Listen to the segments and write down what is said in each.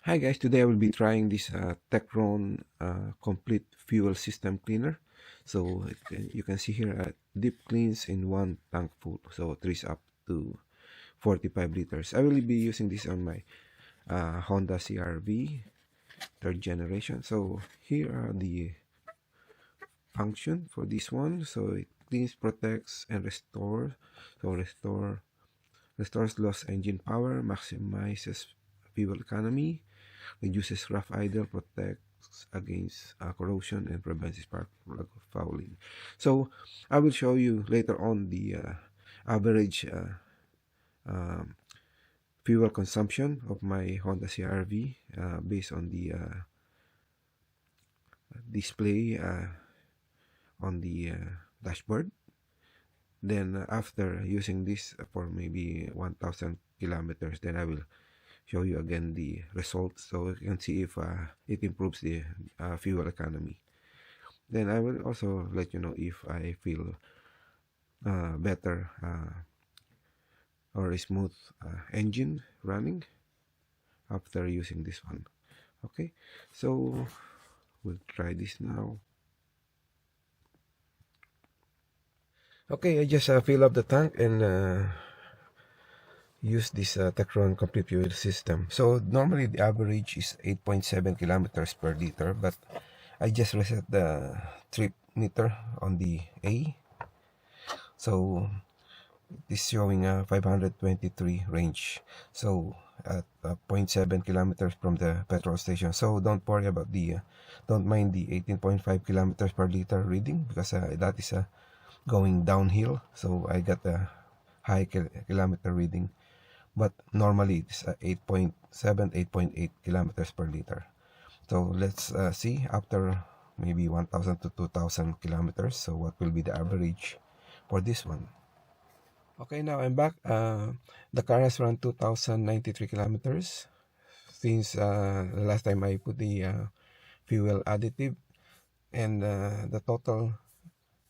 Hi guys, today I will be trying this Techron complete fuel system cleaner. So you can see here deep cleans in one tank full, so it is up to 45 liters. I will be using this on my Honda CRV third generation. So here are the function for this one. So it cleans, protects, and restores. So restores lost engine power, maximizes fuel economy, reduces rough idle, protects against corrosion, and prevents spark plug fouling. So I will show you later on the average um, fuel consumption of my Honda CRV based on the display on the dashboard. Then after using this for maybe 1,000 kilometers, then I will show you again the results so you can see if it improves the fuel economy. Then I will also let you know if I feel better or a smooth engine running after using this one. Okay, so we'll try this now. Okay, I just fill up the tank and use this Techron complete fuel system. So normally the average is 8.7 kilometers per liter, but I just reset the trip meter on the A. So it's showing a 523 range. So at 0.7 kilometers from the petrol station. So don't worry about the, don't mind the 18.5 kilometers per liter reading because that is going downhill. So I got a high kilometer reading. But normally it's 8.7, 8.8 kilometers per liter. So let's see after maybe 1,000 to 2,000 kilometers. So what will be the average for this one? Okay, now I'm back. The car has run 2,093 kilometers since the last time I put the fuel additive, and the total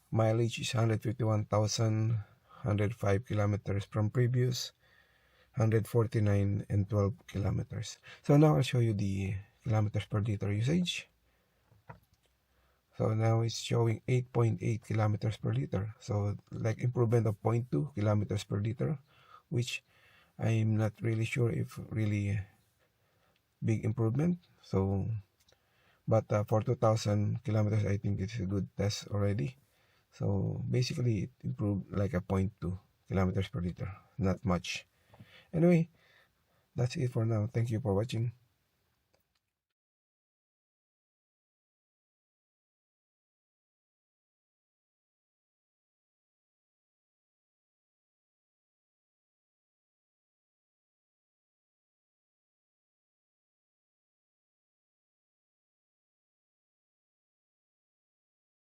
mileage is 151,105 kilometers from previous 149 and 12 kilometers. So now I'll show you the kilometers per liter usage. So now it's showing 8.8 kilometers per liter. So like improvement of 0.2 kilometers per liter, which I'm not really sure if really big improvement. So, but for 2,000 kilometers, I think it's a good test already. So basically, it improved like a 0.2 kilometers per liter, not much. Anyway, that's it for now. Thank you for watching.